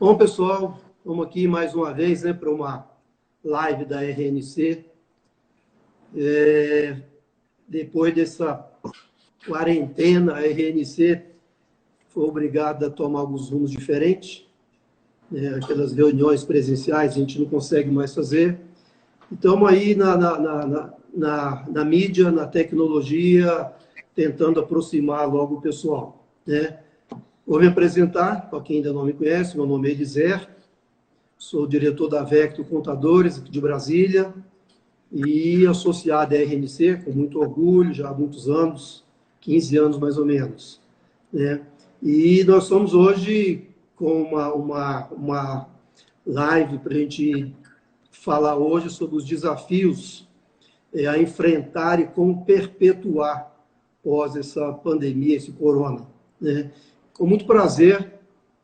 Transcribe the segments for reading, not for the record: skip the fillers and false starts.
Bom, pessoal, vamos aqui mais uma vez, né, para uma live da RNC. Depois dessa quarentena, a RNC foi obrigada a tomar alguns rumos diferentes. Aquelas reuniões presenciais a gente não consegue mais fazer. Estamos aí na mídia, na tecnologia, tentando aproximar logo o pessoal, né? Vou me apresentar, para quem ainda não me conhece, meu nome é Eliser, sou diretor da Vecto Contadores, aqui de Brasília, e associado à RNC, com muito orgulho, já há muitos anos, 15 anos mais ou menos, né? E nós somos hoje com uma live para a gente falar hoje sobre os desafios a enfrentar e como perpetuar pós essa pandemia, esse corona, né? Com muito prazer,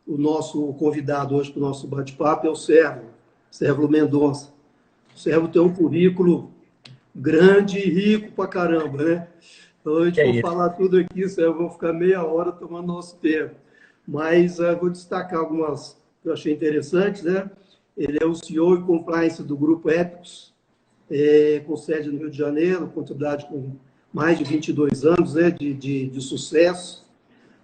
o nosso convidado hoje para o nosso bate-papo é o Sérvulo Mendonça. O Sérvulo tem um currículo grande e rico pra caramba, né? Então, a gente for falar tudo aqui, Sérvulo, vou ficar meia hora tomando nosso tempo. Mas vou destacar algumas que eu achei interessantes, né? Ele é o CEO e Compliance do Grupo Épicos, com sede no Rio de Janeiro, contabilidade com mais de 22 anos, né, de sucesso.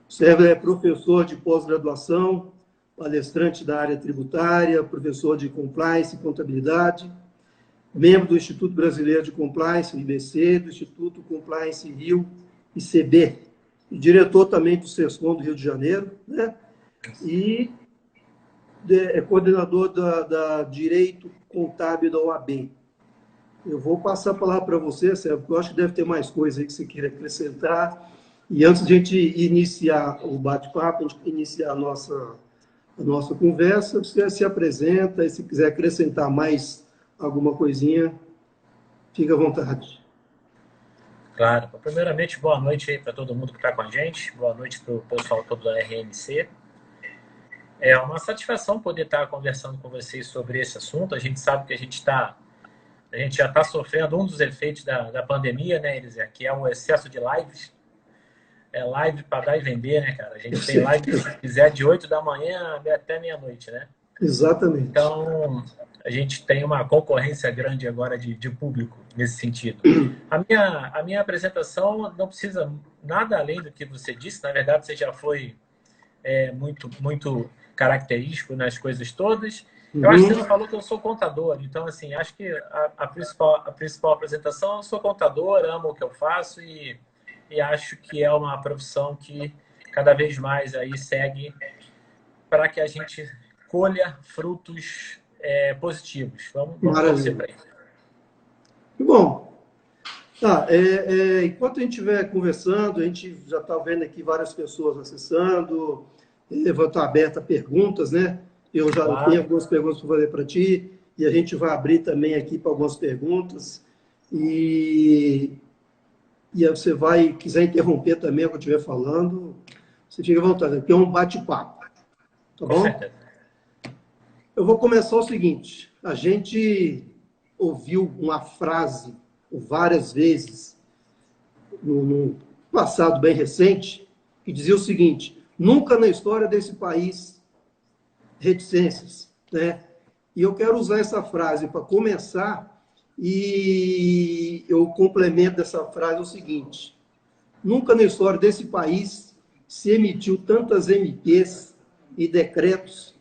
O Sérvulo é professor de pós-graduação, palestrante da área tributária, professor de compliance e contabilidade, membro do Instituto Brasileiro de Compliance, IBC, do Instituto Compliance Rio, ICB, e diretor também do SESCOM do Rio de Janeiro, né? E é coordenador da Direito Contábil da OAB. Eu vou passar a palavra para você, Sérgio, porque eu acho que deve ter mais coisa aí que você queira acrescentar. E antes de a gente iniciar o bate-papo, a gente iniciar a nossa conversa, você se apresenta e se quiser acrescentar mais alguma coisinha, fica à vontade. Claro. Primeiramente, boa noite aí para todo mundo que está com a gente. Boa noite para o pessoal todo da RNC. É uma satisfação poder estar conversando com vocês sobre esse assunto. A gente sabe que a gente já está sofrendo um dos efeitos da pandemia, né, Elisé? Que é o excesso de lives. É live para dar e vender, né, cara? A gente tem live, se quiser, de 8 da manhã até meia-noite, né? Exatamente. Então, a gente tem uma concorrência grande agora de público nesse sentido. A minha apresentação não precisa nada além do que você disse. Na verdade, você já foi muito característico nas coisas todas. Eu acho que você não falou que eu sou contador. Então, assim, acho que a principal apresentação, eu sou contador, amo o que eu faço e acho que é uma profissão que cada vez mais aí segue para que a gente colha frutos positivos. Vamos torcer para isso. Bom, tá, enquanto a gente estiver conversando, a gente já está vendo aqui várias pessoas acessando, vou estar aberta a perguntas, né? Eu já tenho algumas perguntas para fazer para ti, e a gente vai abrir também aqui para algumas perguntas. E aí você quiser interromper também o que eu estiver falando, você fica à vontade, porque é um bate-papo, tá bom? Com certeza. Eu vou começar o seguinte, a gente ouviu uma frase várias vezes, no passado bem recente, que dizia o seguinte: nunca na história desse país reticências, né? E eu quero usar essa frase para começar, e eu complemento dessa frase o seguinte: nunca na história desse país se emitiu tantas MPs e decretos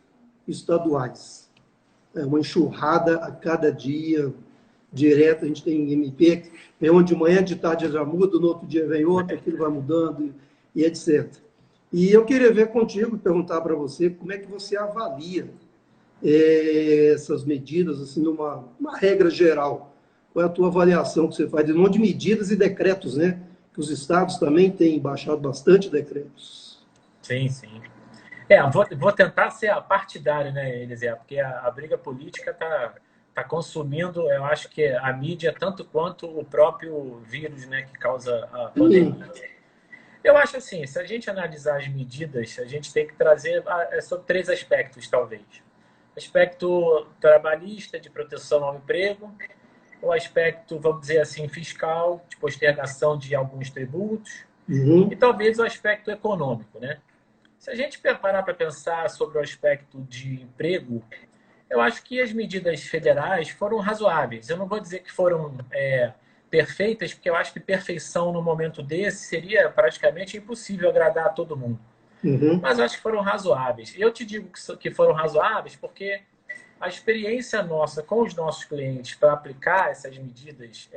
estaduais. É uma enxurrada a cada dia, direto. A gente tem MP, vem um de manhã, de tarde já muda, no outro dia vem outro, aquilo vai mudando, e etc. E eu queria ver contigo, perguntar para você, como é que você avalia essas medidas, assim, numa regra geral. Qual é a tua avaliação que você faz de um monte de medidas e decretos, né? Que os estados também têm baixado bastante decretos. Sim, sim. Vou tentar ser a partidário, né, Elisé? Porque a briga política tá consumindo, eu acho que a mídia, tanto quanto o próprio vírus, né, que causa a pandemia. Eu acho assim, se a gente analisar as medidas, a gente tem que trazer sobre três aspectos, talvez. Aspecto trabalhista, de proteção ao emprego, o aspecto, vamos dizer assim, fiscal, de postergação de alguns tributos, e talvez o aspecto econômico, né? Se a gente parar para pensar sobre o aspecto de emprego, eu acho que as medidas federais foram razoáveis. Eu não vou dizer que foram perfeitas, porque eu acho que perfeição no momento desse seria praticamente impossível agradar a todo mundo. Uhum. Mas eu acho que foram razoáveis. Eu te digo que foram razoáveis porque a experiência nossa com os nossos clientes para aplicar essas medidas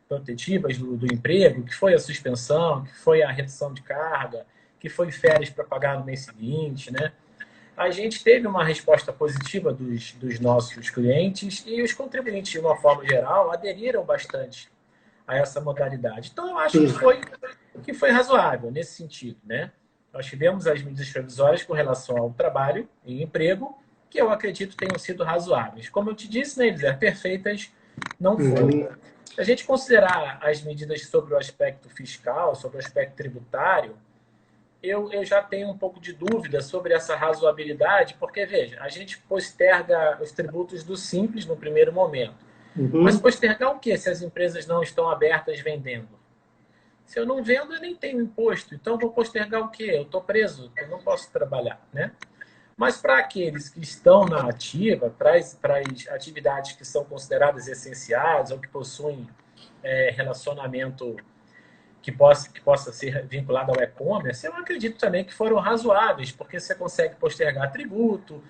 protetivas do emprego, que foi a suspensão, que foi a redução de carga, que foi férias para pagar no mês seguinte, né? A gente teve uma resposta positiva dos nossos clientes e os contribuintes, de uma forma geral, aderiram bastante a essa modalidade. Então, eu acho que foi razoável nesse sentido, né? Nós tivemos as medidas provisórias com relação ao trabalho e emprego, que eu acredito tenham sido razoáveis. Como eu te disse, né, Elisir, perfeitas não foram. Se a gente considerar as medidas sobre o aspecto fiscal, sobre o aspecto tributário, eu já tenho um pouco de dúvida sobre essa razoabilidade, porque, veja, a gente posterga os tributos do Simples no primeiro momento. Mas Uhum. postergar o quê se as empresas não estão abertas vendendo? Se eu não vendo, eu nem tenho imposto. Então, eu vou postergar o quê? Eu estou preso, eu não posso trabalhar, né? Mas para aqueles que estão na ativa, para as atividades que são consideradas essenciais ou que possuem relacionamento que possa ser vinculado ao e-commerce, eu acredito também que foram razoáveis, porque você consegue postergar tributo,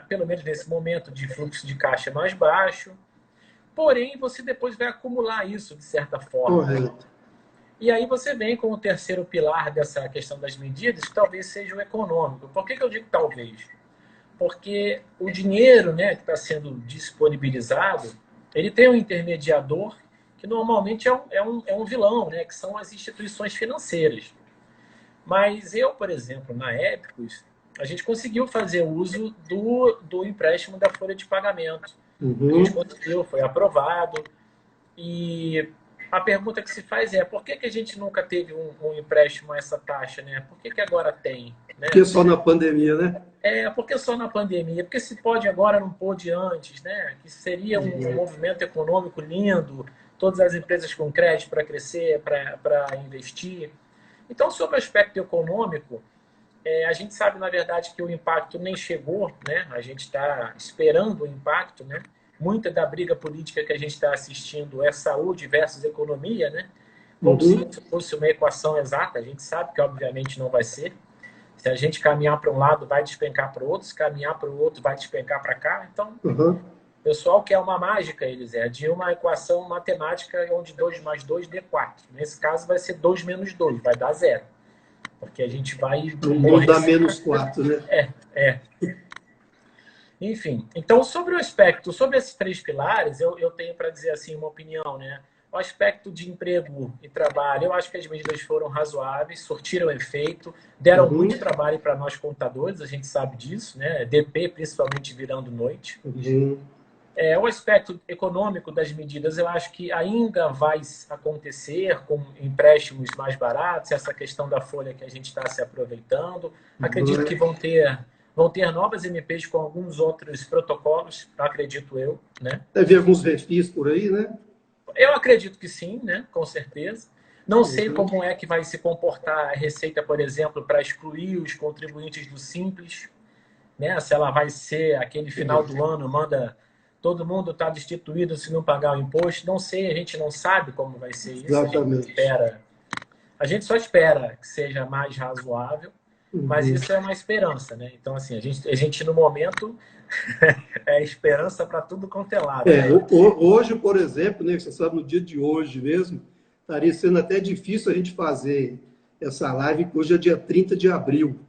pelo menos nesse momento de fluxo de caixa mais baixo. Porém, você depois vai acumular isso de certa forma, né? Correto. E aí você vem com o terceiro pilar dessa questão das medidas, que talvez seja o econômico. Por que eu digo talvez? Porque o dinheiro, né, que está sendo disponibilizado, ele tem um intermediador que normalmente é um vilão, né, que são as instituições financeiras. Mas eu, por exemplo, na Épicos, a gente conseguiu fazer uso do empréstimo da folha de pagamento. A gente Uhum. conseguiu, foi aprovado. E a pergunta que se faz é: por que a gente nunca teve um empréstimo a essa taxa, né? Por que agora tem, Que né? só na pandemia, né? Porque só na pandemia? Porque se pode agora, não pôde antes, né? Que seria um Uhum. movimento econômico lindo, todas as empresas com crédito para crescer, para investir. Então, sobre o aspecto econômico, a gente sabe, na verdade, que o impacto nem chegou, né? A gente está esperando o impacto, né? Muita da briga política que a gente está assistindo é saúde versus economia, né? Como se Uhum. isso fosse uma equação exata. A gente sabe que, obviamente, não vai ser. Se a gente caminhar para um lado, vai despencar para o outro. Se caminhar para o outro, vai despencar para cá. Então, Uhum. o pessoal quer uma mágica, eles de uma equação matemática onde 2 mais 2 dê 4. Nesse caso, vai ser 2 menos 2, vai dar zero. Porque a gente vai Não morrer dá sem. -4, né? É. Enfim, então sobre o aspecto, sobre esses três pilares, eu tenho para dizer assim uma opinião, né? O aspecto de emprego e trabalho, eu acho que as medidas foram razoáveis, surtiram efeito, deram muito Uhum. trabalho para nós contadores, a gente sabe disso, né? DP principalmente virando noite. Uhum. O aspecto econômico das medidas, eu acho que ainda vai acontecer com empréstimos mais baratos, essa questão da folha que a gente está se aproveitando. Acredito que Uhum. vão ter novas MPs com alguns outros protocolos, acredito eu, né? Deve haver alguns refis por aí, né? Eu acredito que sim, né? Com certeza. Não sei Uhum. como é que vai se comportar a Receita, por exemplo, para excluir os contribuintes do Simples, né? Se ela vai ser aquele final do ano, manda todo mundo está destituído se não pagar o imposto. Não sei, a gente não sabe como vai ser isso. Exatamente. A gente só espera que seja mais razoável, mas Uhum. isso é uma esperança, né? Então, assim, a gente no momento é esperança para tudo quanto é lado, né? Hoje, por exemplo, né, você sabe, no dia de hoje mesmo, estaria sendo até difícil a gente fazer essa live, que hoje é dia 30 de abril.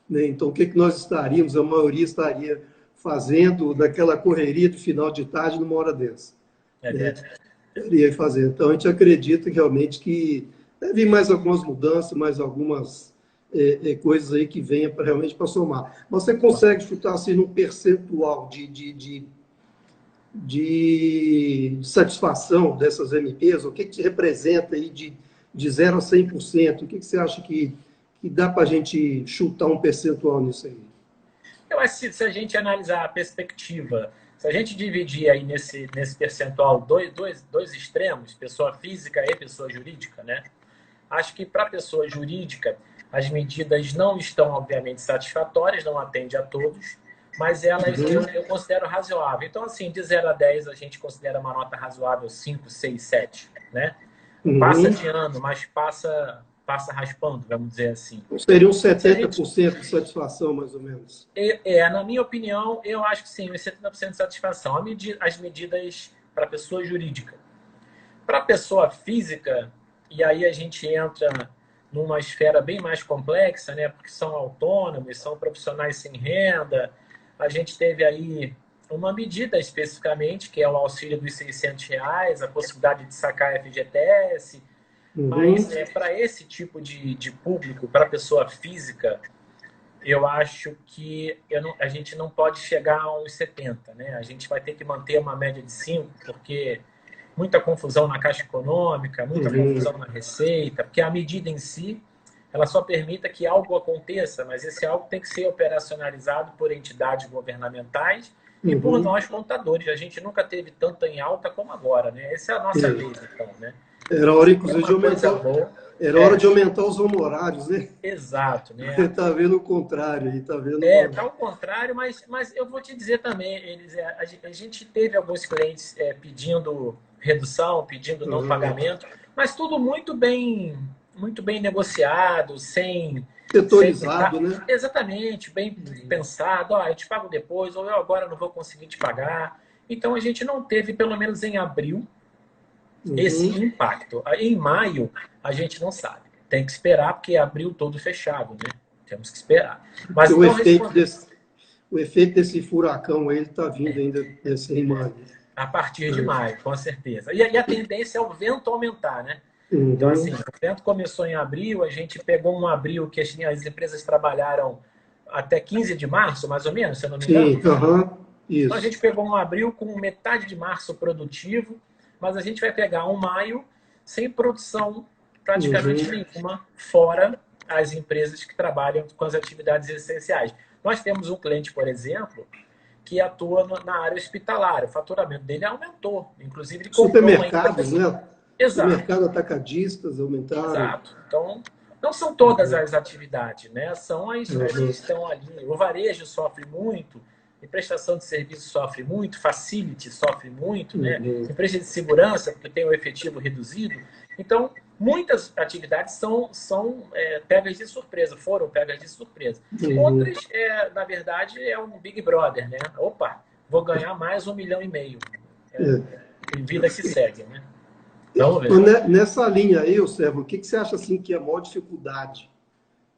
Né? Então, o que, que nós estaríamos, a maioria estaria fazendo daquela correria do final de tarde numa hora dessa. É Né? verdade. Estaria fazer. Então, a gente acredita realmente que deve vir mais algumas mudanças, mais algumas coisas aí que venham realmente para somar. Você consegue chutar assim num percentual de satisfação dessas MPs? O que representa aí de 0 a 100%? O que você acha que dá para a gente chutar um percentual nisso aí? Eu acho que se a gente analisar a perspectiva, se a gente dividir aí nesse percentual dois extremos, pessoa física e pessoa jurídica, né? Acho que para a pessoa jurídica, As medidas não estão, obviamente, satisfatórias, não atendem a todos, mas elas eu considero razoável. Então, assim, de 0 a 10, a gente considera uma nota razoável 5, 6, 7, né? Passa de ano, mas passa raspando, vamos dizer assim. Seria uns 70% de satisfação, mais ou menos. Na minha opinião, eu acho que sim, uns 70% de satisfação. As medidas para pessoa jurídica. Para pessoa física, e aí a gente entra numa esfera bem mais complexa, né? Porque são autônomos, são profissionais sem renda. A gente teve aí uma medida especificamente, que é o auxílio dos R$ 600, a possibilidade de sacar FGTS, mas para esse tipo de público, para pessoa física, eu acho que a gente não pode chegar a uns 70, né? A gente vai ter que manter uma média de 5, porque muita confusão na Caixa Econômica, muita confusão na Receita, porque a medida em si, ela só permite que algo aconteça, mas esse algo tem que ser operacionalizado por entidades governamentais e por nós contadores. A gente nunca teve tanto em alta como agora, né? Essa é a nossa vez, então, né? Era hora, inclusive, de aumentar os honorários, né? Exato, né? Está vendo o contrário aí, está vendo... Está ao contrário, mas eu vou te dizer também, a gente teve alguns clientes pedindo redução, pedindo não pagamento, mas tudo muito bem negociado, sem... Setorizado, né? Exatamente, bem pensado. Eu te pago depois, ou eu agora não vou conseguir te pagar. Então, a gente não teve, pelo menos em abril, esse impacto. Em maio, a gente não sabe. Tem que esperar, porque abril todo fechado, né? Temos que esperar. Mas o efeito desse furacão aí está vindo ainda em maio. A partir de maio, com certeza. E a tendência é o vento aumentar, né? Então, assim, o vento começou em abril, a gente pegou um abril que as empresas trabalharam até 15 de março, mais ou menos, se eu não me engano. Isso. Então, a gente pegou um abril com metade de março produtivo, mas a gente vai pegar um maio sem produção praticamente nenhuma, fora as empresas que trabalham com as atividades essenciais. Nós temos um cliente, por exemplo, que atua na área hospitalar. O faturamento dele aumentou. Inclusive, ele comprou supermercados, né? Exato. Supermercados atacadistas aumentaram. Exato. Então, não são todas as atividades, né? São as que estão ali. O varejo sofre muito, a prestação de serviço sofre muito, facility sofre muito, né? Empresa de segurança, porque tem o efetivo reduzido. Então, muitas atividades são pegas de surpresa, foram pegas de surpresa. Outras, na verdade, é um Big Brother, né? Opa, vou ganhar mais 1,5 milhão. E vida que segue, né? Então, nessa linha aí, Sérgio, o que você acha assim, que é a maior dificuldade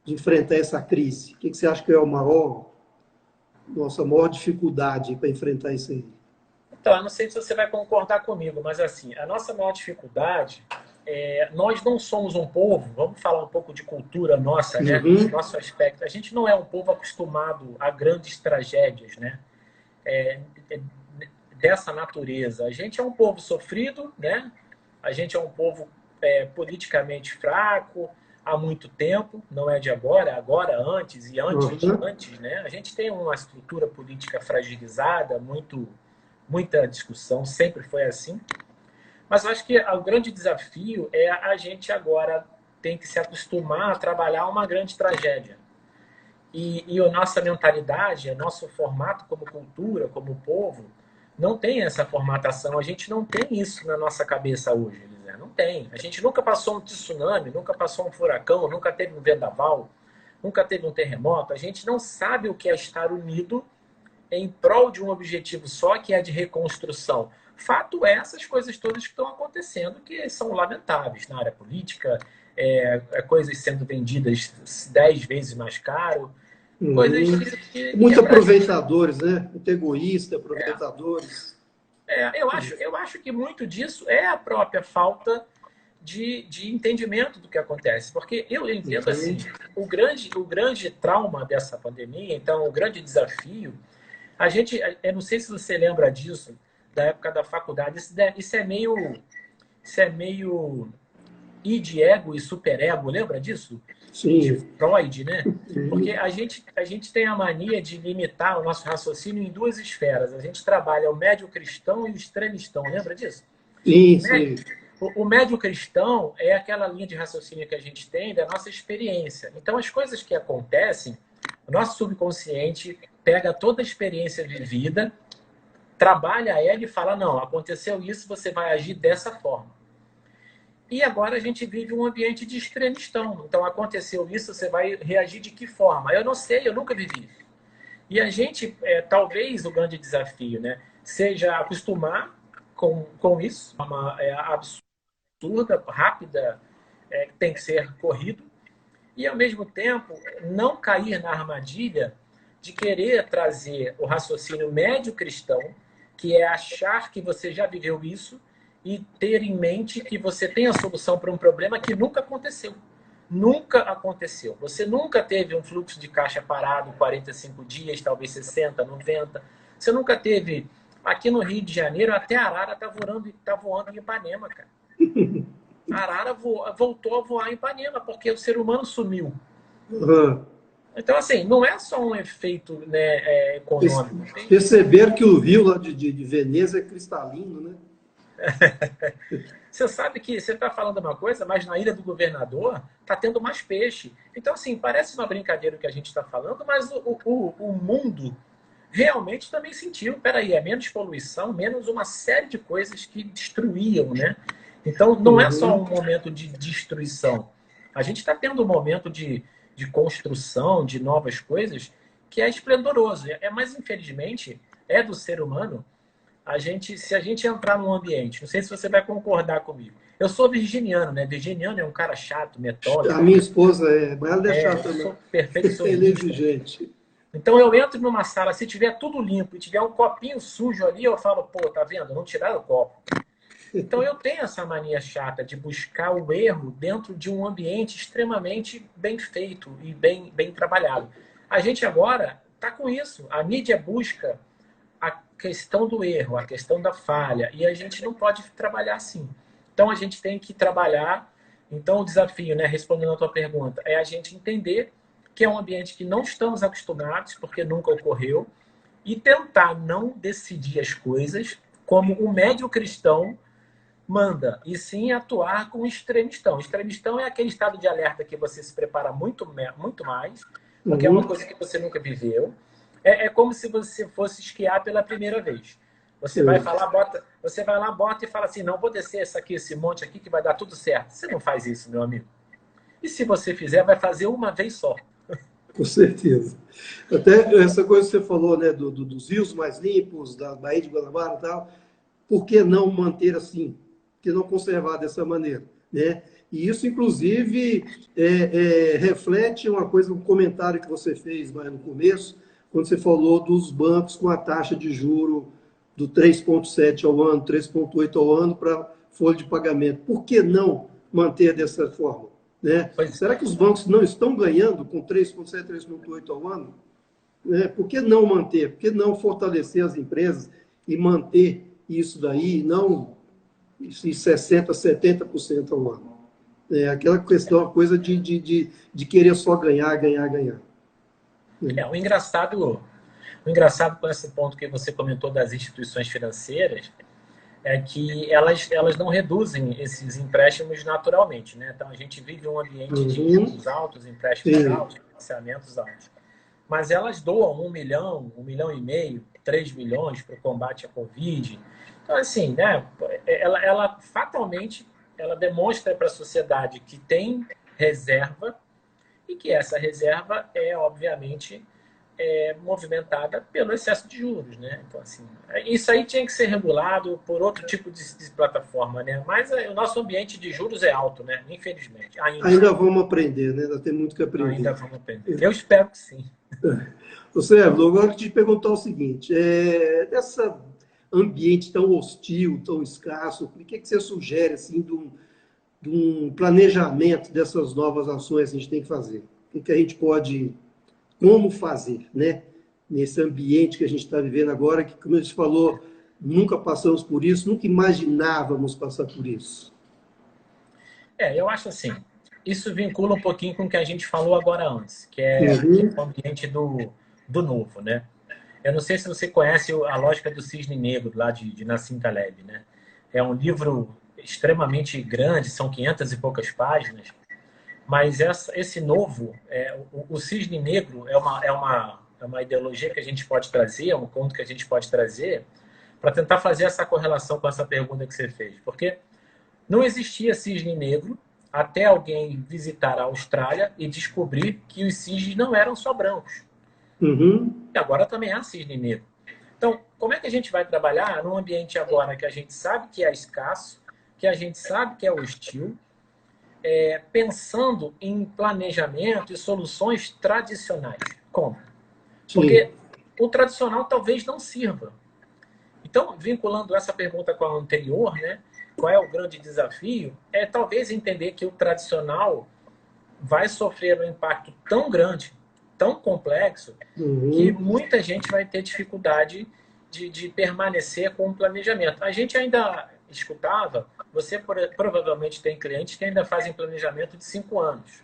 de enfrentar essa crise? O que você acha que é a maior dificuldade para enfrentar isso aí? Então, eu não sei se você vai concordar comigo, mas assim, a nossa maior dificuldade nós não somos um povo, vamos falar um pouco de cultura nossa, né? Nosso aspecto. A gente não é um povo acostumado a grandes tragédias, né? Dessa natureza. A gente é um povo sofrido, né? A gente é um povo politicamente fraco há muito tempo, não é de agora, é agora, antes e antes, né? A gente tem uma estrutura política fragilizada, muita discussão, sempre foi assim. Mas eu acho que o grande desafio é a gente agora tem que se acostumar a trabalhar uma grande tragédia. E a nossa mentalidade, o nosso formato como cultura, como povo, não tem essa formatação. A gente não tem isso na nossa cabeça hoje, Elisé. Não tem. A gente nunca passou um tsunami, nunca passou um furacão, nunca teve um vendaval, nunca teve um terremoto. A gente não sabe o que é estar unido em prol de um objetivo só, que é de reconstrução. Fato é essas coisas todas que estão acontecendo, que são lamentáveis na área política, coisas sendo vendidas 10 vezes mais caro, coisas que muito aproveitadores, né? Muito egoísta, aproveitadores. Eu acho que muito disso é a própria falta de entendimento do que acontece. Porque eu entendo assim, o grande trauma dessa pandemia, então o grande desafio, eu não sei se você lembra disso, da época da faculdade, isso é meio id, ego e superego, lembra disso? Sim. De Freud, né? Porque a gente tem a mania de limitar o nosso raciocínio em duas esferas. A gente trabalha o médio cristão e o extremistão, lembra disso? Sim, sim. O médio cristão é aquela linha de raciocínio que a gente tem da nossa experiência. Então, as coisas que acontecem, o nosso subconsciente pega toda a experiência vivida, trabalha ela e fala, não, aconteceu isso, você vai agir dessa forma. E agora a gente vive um ambiente de extremistão. Então, aconteceu isso, você vai reagir de que forma? Eu não sei, eu nunca vivi isso. E a gente, talvez o grande desafio, né, seja acostumar com isso, uma absurda, rápida, que tem que ser corrido, e ao mesmo tempo não cair na armadilha de querer trazer o raciocínio médio cristão, que é achar que você já viveu isso e ter em mente que você tem a solução para um problema que nunca aconteceu. Nunca aconteceu. Você nunca teve um fluxo de caixa parado 45 dias, talvez 60, 90. Você nunca teve... Aqui no Rio de Janeiro, até a arara tá voando em Ipanema, cara. A arara voltou a voar em Ipanema, porque o ser humano sumiu. Uhum. Então, assim, não é só um efeito, né, econômico. Perceber que o rio lá de Veneza é cristalino, né? Você sabe que você está falando uma coisa, mas na Ilha do Governador está tendo mais peixe. Então, assim, parece uma brincadeira o que a gente está falando, mas o mundo realmente também sentiu. Peraí, é menos poluição, menos uma série de coisas que destruíam, né? Então, não é só um momento de destruição. A gente está tendo um momento de construção de novas coisas que é esplendoroso. Mas, infelizmente, é do ser humano. Se a gente entrar num ambiente, não sei se você vai concordar comigo. Eu sou virginiano, né? Virginiano é um cara chato, metódico. A minha esposa mas ela é chata também. Sou perfeccionista. Exigente. Então eu entro numa sala, se tiver tudo limpo e tiver um copinho sujo ali, eu falo, pô, tá vendo? Não tiraram o copo. Então eu tenho essa mania chata de buscar o erro dentro de um ambiente extremamente bem feito e bem trabalhado. A gente agora está com isso. A mídia busca a questão do erro, a questão da falha, e a gente não pode trabalhar assim. Então a gente tem que trabalhar. Então o desafio, né, respondendo a tua pergunta, é a gente entender que é um ambiente que não estamos acostumados, porque nunca ocorreu, e tentar não decidir as coisas como o médio cristão manda, e sim atuar com o extremistão. O extremistão é aquele estado de alerta que você se prepara muito mais, porque é uma coisa que você nunca viveu. É como se você fosse esquiar pela primeira vez. Você vai lá, bota e fala assim, não, vou descer esse monte aqui que vai dar tudo certo. Você não faz isso, meu amigo. E se você fizer, vai fazer uma vez só. Com certeza. Até essa coisa que você falou, né, dos rios mais limpos, da Baía de Guanabara e tal, por que não manter assim? Por que não conservar dessa maneira? Né? E isso, inclusive, reflete uma coisa, um comentário que você fez mais no começo, quando você falou dos bancos com a taxa de juro do 3,7 ao ano, 3,8 ao ano para folha de pagamento. Por que não manter dessa forma? Né? Será que os bancos não estão ganhando com 3,7, 3,8 ao ano? Né? Por que não manter? Por que não fortalecer as empresas e manter isso daí, não 60%, 70% ao ano? Aquela questão, a coisa de querer só ganhar. O engraçado com esse ponto que você comentou das instituições financeiras é que elas não reduzem esses empréstimos naturalmente, né? Então a gente vive um ambiente de juros altos, empréstimos altos, financiamentos altos. Mas elas doam 1 milhão, 1,5 milhão, 3 milhões para o combate à Covid. Então, assim, né? Ela fatalmente ela demonstra para a sociedade que tem reserva e que essa reserva é, obviamente, movimentada pelo excesso de juros, né? Então, assim, isso aí tinha que ser regulado por outro tipo de plataforma, né? Mas o nosso ambiente de juros é alto, né? Infelizmente. Ainda vamos aprender, né? Ainda tem muito que aprender. Ainda vamos aprender. Eu espero que sim. Você, agora eu te perguntar o seguinte, dessa ambiente tão hostil, tão escasso, o que você sugere, assim, de um planejamento dessas novas ações que a gente tem que fazer? O que a gente pode... Como fazer, né? Nesse ambiente que a gente está vivendo agora, que, como a gente falou, nunca passamos por isso, nunca imaginávamos passar por isso. Eu acho assim, isso vincula um pouquinho com o que a gente falou agora antes, que é o ambiente do novo, né? Eu não sei se você conhece a lógica do cisne negro, lá de Nassim Taleb, né? É um livro extremamente grande, são 500 e poucas páginas, mas esse novo, o cisne negro é uma ideologia que a gente pode trazer, é um conto que a gente pode trazer para tentar fazer essa correlação com essa pergunta que você fez. Porque não existia cisne negro até alguém visitar a Austrália e descobrir que os cisnes não eram só brancos. Uhum. E agora também há cisne negro. Então, como é que a gente vai trabalhar num ambiente agora que a gente sabe que é escasso, que a gente sabe que é hostil, pensando em planejamento e soluções tradicionais? Como? Porque o tradicional talvez não sirva. Então, vinculando essa pergunta com a anterior, né, qual é o grande desafio? É talvez entender que o tradicional vai sofrer um impacto tão grande, tão complexo, que muita gente vai ter dificuldade de permanecer com o planejamento. A gente ainda escutava, você provavelmente tem clientes que ainda fazem planejamento de 5 anos.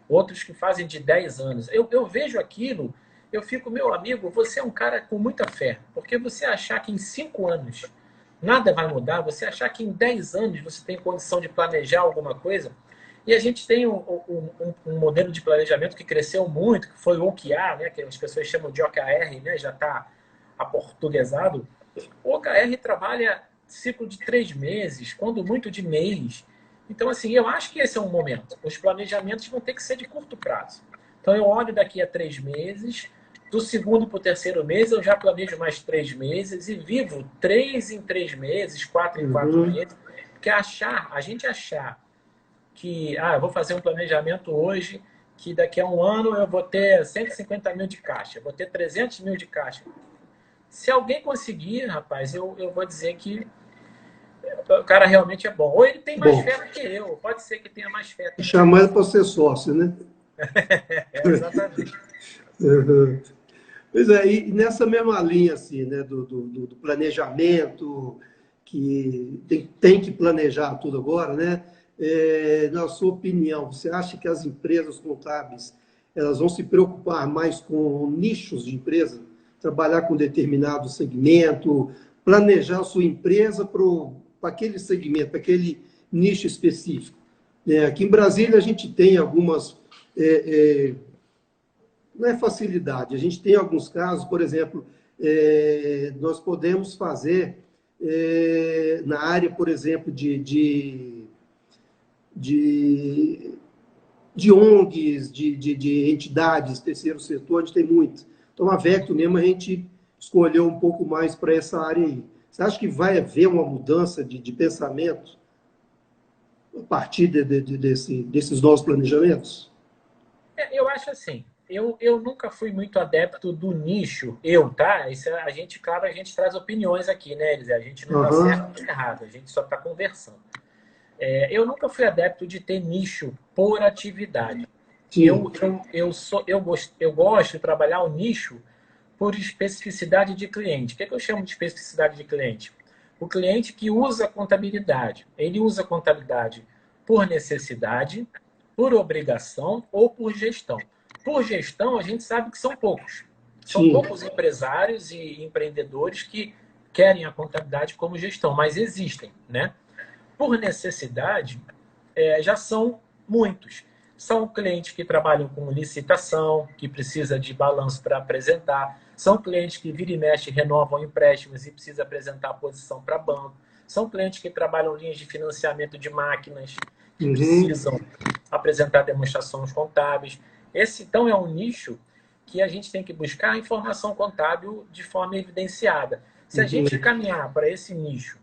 Outros que fazem de 10 anos. Eu vejo aquilo, eu fico, meu amigo, você é um cara com muita fé. Porque você achar que em 5 anos nada vai mudar, você achar que em 10 anos você tem condição de planejar alguma coisa. E a gente tem um modelo de planejamento que cresceu muito, que foi o OKR, né, que as pessoas chamam de OKR, né, já está aportuguesado. O OKR trabalha ciclo de 3 meses, quando muito de mês. Então, assim, eu acho que esse é um momento. Os planejamentos vão ter que ser de curto prazo. Então, eu olho daqui a 3 meses, do segundo para o terceiro mês, eu já planejo mais 3 meses e vivo 3 em 3 meses, 4 em 4 meses. Porque a gente achar que, eu vou fazer um planejamento hoje, que daqui a um ano eu vou ter 150 mil de caixa, vou ter 300 mil de caixa. Se alguém conseguir, rapaz, eu vou dizer que o cara realmente é bom. Ou ele tem mais fé do que eu, pode ser que tenha mais fé. Chamar ele para ser sócio, né? Exatamente. Uhum. Pois é, e nessa mesma linha assim, né, do planejamento, que tem que planejar tudo agora, né? Na sua opinião, você acha que as empresas contábeis elas vão se preocupar mais com nichos de empresa, trabalhar com determinado segmento, planejar a sua empresa para aquele segmento, para aquele nicho específico? Aqui em Brasília a gente tem algumas não é facilidade. A gente tem alguns casos, por exemplo, nós podemos fazer na área, por exemplo, de ONGs, de entidades, terceiro setor, a gente tem muito. Então, a Vecto mesmo, a gente escolheu um pouco mais para essa área aí. Você acha que vai haver uma mudança de pensamento a partir desses novos planejamentos? Eu acho assim, eu nunca fui muito adepto do nicho, tá? Isso, a gente, claro, a gente traz opiniões aqui, né, Elisé? A gente não está certo nem errado, a gente só está conversando. Eu nunca fui adepto de ter nicho por atividade. Eu gosto de trabalhar o nicho por especificidade de cliente. O que eu chamo de especificidade de cliente? O cliente que usa contabilidade. Ele usa contabilidade por necessidade, por obrigação ou por gestão. Por gestão, a gente sabe que são poucos. São poucos empresários e empreendedores que querem a contabilidade como gestão, mas existem, né? Por necessidade, já são muitos. São clientes que trabalham com licitação, que precisa de balanço para apresentar. São clientes que vira e mexe renovam empréstimos e precisa apresentar a posição para banco. São clientes que trabalham linhas de financiamento de máquinas, que precisam apresentar demonstrações contábeis. Esse, então, é um nicho que a gente tem que buscar a informação contábil de forma evidenciada. Se a gente caminhar para esse nicho,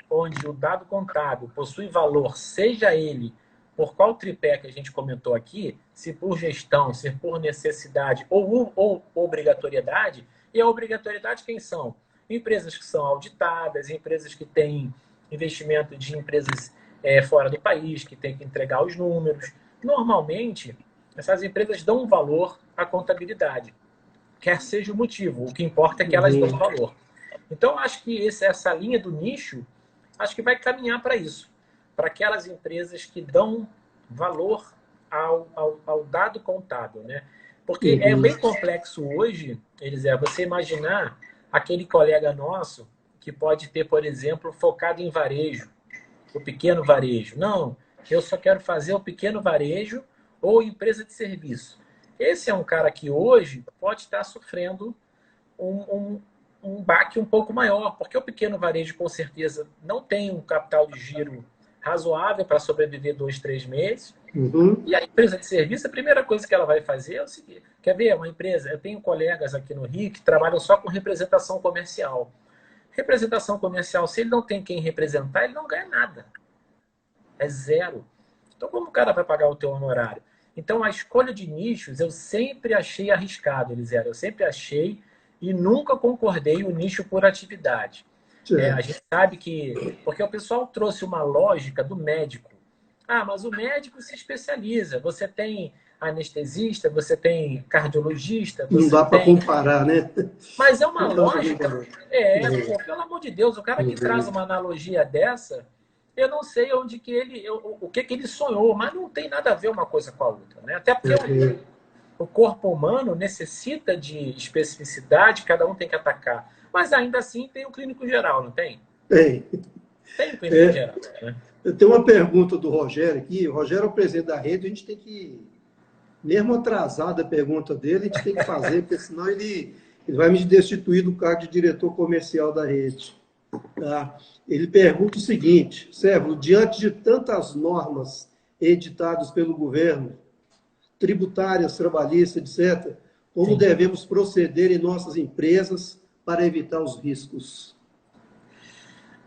onde o dado contábil possui valor, seja ele por qual tripé que a gente comentou aqui, se por gestão, se por necessidade ou obrigatoriedade, e a obrigatoriedade quem são? Empresas que são auditadas, empresas que têm investimento de empresas fora do país, que têm que entregar os números. Normalmente, essas empresas dão valor à contabilidade, quer seja o motivo, o que importa é que elas dão valor. Então, acho que essa linha do nicho, acho que vai caminhar para isso, para aquelas empresas que dão valor ao dado contábil, né? Porque é bem complexo hoje, Elisé, você imaginar aquele colega nosso que pode ter, por exemplo, focado em varejo, o pequeno varejo. Não, eu só quero fazer o pequeno varejo ou empresa de serviço. Esse é um cara que hoje pode estar sofrendo um, um baque um pouco maior, porque o pequeno varejo, com certeza, não tem um capital de giro razoável para sobreviver 2, 3 meses. Uhum. E a empresa de serviço, a primeira coisa que ela vai fazer é o seguinte: quer ver? Uma empresa, eu tenho colegas aqui no Rio que trabalham só com representação comercial. Representação comercial, se ele não tem quem representar, ele não ganha nada. É zero. Então, como o cara vai pagar o teu honorário? Então, a escolha de nichos eu sempre achei arriscado, Elisera. Eu sempre achei e nunca concordei o nicho por atividade. A gente sabe que... Porque o pessoal trouxe uma lógica do médico. Ah, mas o médico se especializa. Você tem anestesista, você tem cardiologista, Não você dá para tem... comparar, né? Mas é uma Não dá pra lógica... comparar. Pô, pelo amor de Deus, o cara que traz uma analogia dessa, eu não sei onde que ele... o que ele sonhou, mas não tem nada a ver uma coisa com a outra, né? Até porque o corpo humano necessita de especificidade, cada um tem que atacar. Mas ainda assim tem o clínico geral, não tem? Tem. Tem o clínico geral, né? Eu tenho uma pergunta do Rogério aqui. O Rogério é o presidente da rede, a gente tem que, mesmo atrasada a pergunta dele, a gente tem que fazer, porque senão ele vai me destituir do cargo de diretor comercial da rede. Tá? Ele pergunta o seguinte: Sérvulo, diante de tantas normas editadas pelo governo, tributárias, trabalhistas, etc., como devemos proceder em nossas empresas para evitar os riscos?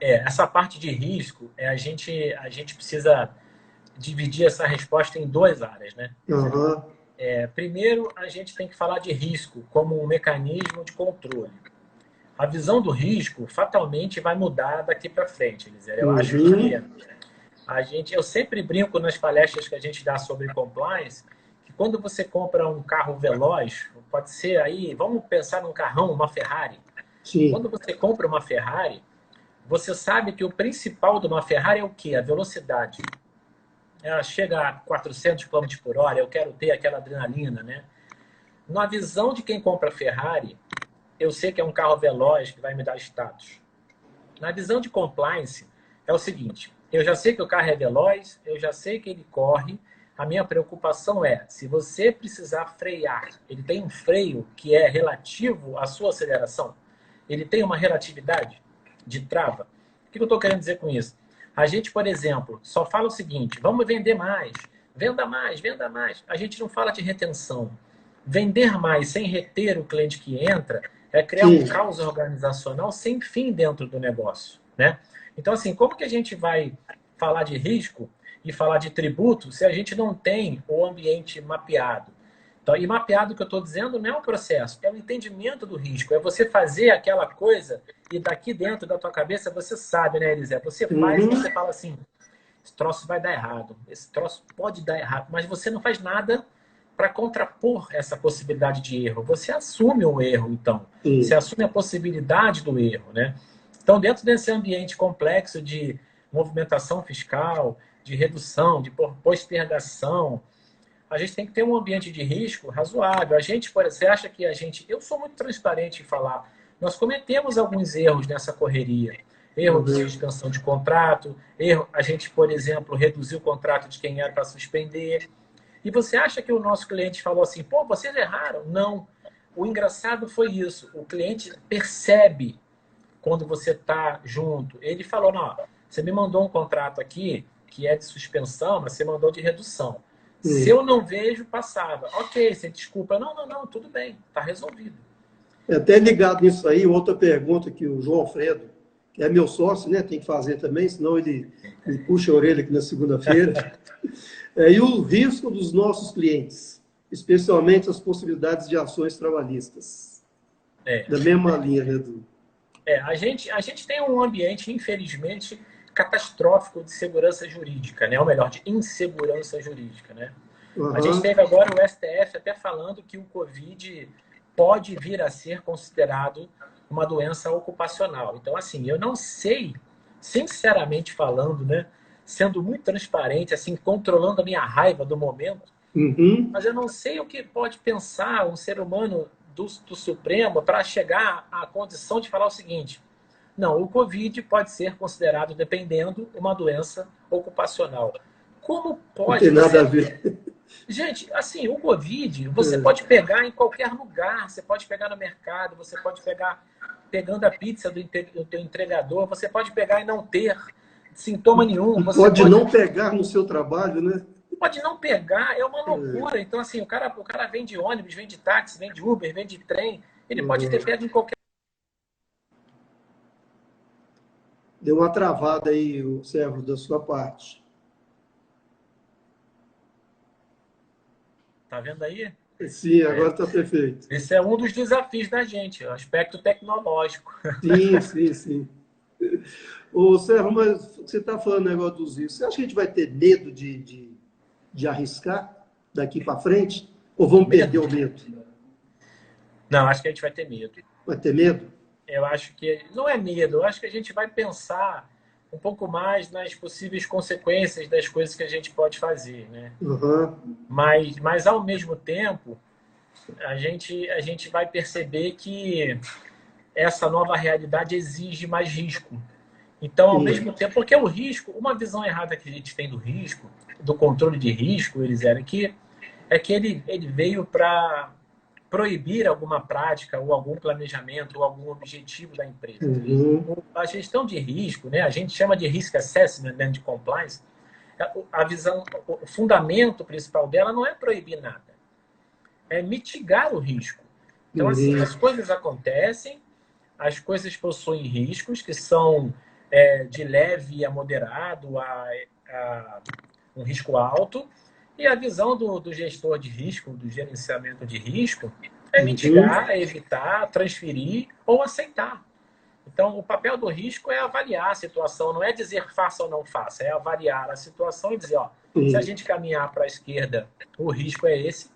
Essa parte de risco, a gente precisa dividir essa resposta em duas áreas, né? Uhum. Primeiro, a gente tem que falar de risco como um mecanismo de controle. A visão do risco fatalmente vai mudar daqui para frente, Elisera. Eu acho que eu sempre brinco nas palestras que a gente dá sobre compliance, que quando você compra um carro veloz, pode ser aí, vamos pensar num carrão, uma Ferrari. Sim. Quando você compra uma Ferrari, você sabe que o principal de uma Ferrari é o quê? A velocidade. Ela chega a 400 km por hora, eu quero ter aquela adrenalina, né? Na visão de quem compra Ferrari, eu sei que é um carro veloz que vai me dar status. Na visão de compliance, é o seguinte: eu já sei que o carro é veloz, eu já sei que ele corre, a minha preocupação é, se você precisar frear, ele tem um freio que é relativo à sua aceleração? Ele tem uma relatividade de trava? O que eu estou querendo dizer com isso? A gente, por exemplo, só fala o seguinte: vamos vender mais, venda mais, venda mais. A gente não fala de retenção. Vender mais sem reter o cliente que entra é criar um caos organizacional sem fim dentro do negócio, né? Então, assim, como que a gente vai falar de risco e falar de tributo se a gente não tem o ambiente mapeado? Então, e mapeado, que eu estou dizendo, não é um processo, é o entendimento do risco. É você fazer aquela coisa e daqui dentro da tua cabeça você sabe, né, Elisé? Você faz e você fala assim: esse troço vai dar errado, esse troço pode dar errado, mas você não faz nada para contrapor essa possibilidade de erro. Você assume o erro, então. Você assume a possibilidade do erro, né? Então, dentro desse ambiente complexo de movimentação fiscal, de redução, de postergação, a gente tem que ter um ambiente de risco razoável. A gente, por exemplo, você acha que a gente... Eu sou muito transparente em falar. Nós cometemos alguns erros nessa correria. Erro de suspensão de contrato, erro, a gente, por exemplo, reduziu o contrato de quem era para suspender. E você acha que o nosso cliente falou assim: pô, vocês erraram? Não. O engraçado foi isso. O cliente percebe quando você está junto. Ele falou: não, você me mandou um contrato aqui que é de suspensão, mas você mandou de redução. Se eu não vejo, passava. Ok, você desculpa. Não, tudo bem, está resolvido. Até ligado nisso aí, outra pergunta que o João Alfredo, que é meu sócio, né, tem que fazer também, senão ele me puxa a orelha aqui na segunda-feira. E o risco dos nossos clientes, especialmente as possibilidades de ações trabalhistas. Da mesma linha, né, Edu? A gente tem um ambiente, infelizmente, catastrófico de segurança jurídica, né? Ou melhor, de insegurança jurídica, né? A gente teve agora o STF até falando que o Covid pode vir a ser considerado uma doença ocupacional. Então, assim, eu não sei, sinceramente falando, né? Sendo muito transparente, assim, controlando a minha raiva do momento, mas eu não sei o que pode pensar um ser humano do Supremo para chegar à condição de falar o seguinte: Não, o Covid pode ser considerado, dependendo, uma doença ocupacional. Como Não pode tem nada a você... ver. Gente, assim, o Covid, você É. pode pegar em qualquer lugar, você pode pegar no mercado, você pode pegar pegando a pizza do teu entregador, você pode pegar e não ter sintoma nenhum, E você pode pode, não pegar no seu trabalho, né? pode não pegar, é uma É. loucura. Então, assim, o cara vem de ônibus, vem de táxi, vem de Uber, vem de trem, ele pode ter Uhum. pego em qualquer... Deu uma travada aí, o servo, da sua parte. Tá vendo aí? Sim, É, agora está perfeito. esse é um dos desafios da gente, o aspecto tecnológico. Sim, sim, sim. Ô, Servo, mas você está falando negócio dos riscos. Você acha que a gente vai ter medo de arriscar daqui para frente? Ou vamos perder Medo? o medo? Não, acho que a gente vai ter medo. Vai ter medo? Eu acho que não é medo, eu acho que a gente vai pensar um pouco mais nas possíveis consequências das coisas que a gente pode fazer, né? Uhum. Mas ao mesmo tempo, a gente vai perceber que essa nova realidade exige mais risco. Então, ao Sim. mesmo tempo, porque o risco, uma visão errada que a gente tem do risco, do controle de risco, eles eram que é que ele veio para proibir alguma prática ou algum planejamento ou algum objetivo da empresa. Uhum. A gestão de risco, né, a gente chama de risk assessment dentro de compliance, a visão, o fundamento principal dela não é proibir nada, é mitigar o risco. Então, assim, Uhum. as coisas acontecem, as coisas possuem riscos que são de leve a moderado a um risco alto, e a visão do gestor de risco, do gerenciamento de risco, é Uhum. mitigar, é evitar, transferir ou aceitar. Então, o papel do risco é avaliar a situação, não é dizer faça ou não faça, é avaliar a situação e dizer, ó, se a Sim. gente caminhar para a esquerda, o risco é esse,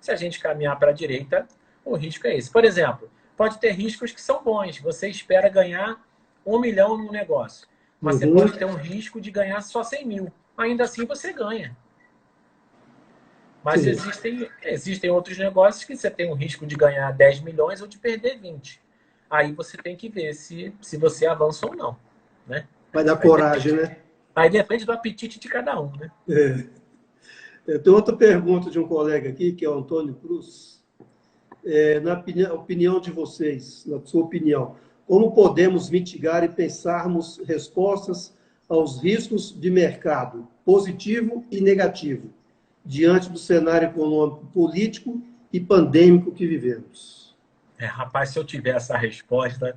se a gente caminhar para a direita, o risco é esse. Por exemplo, pode ter riscos que são bons, você espera ganhar 1 milhão no negócio, mas você Uhum. pode ter um risco de ganhar só 100 mil. Ainda assim, você ganha. Mas Sim. existem outros negócios que você tem um risco de ganhar 10 milhões ou de perder 20. Aí você tem que ver se você avança ou não. Né? Vai dar Aí coragem, depende, né? aí depende do apetite de cada um. Né? É. Tem outra pergunta de um colega aqui, que é o Antônio Cruz. Na opinião de vocês, na sua opinião, como podemos mitigar e pensarmos respostas aos riscos de mercado, positivo e negativo, diante do cenário econômico, político e pandêmico que vivemos? Rapaz, se eu tivesse essa resposta,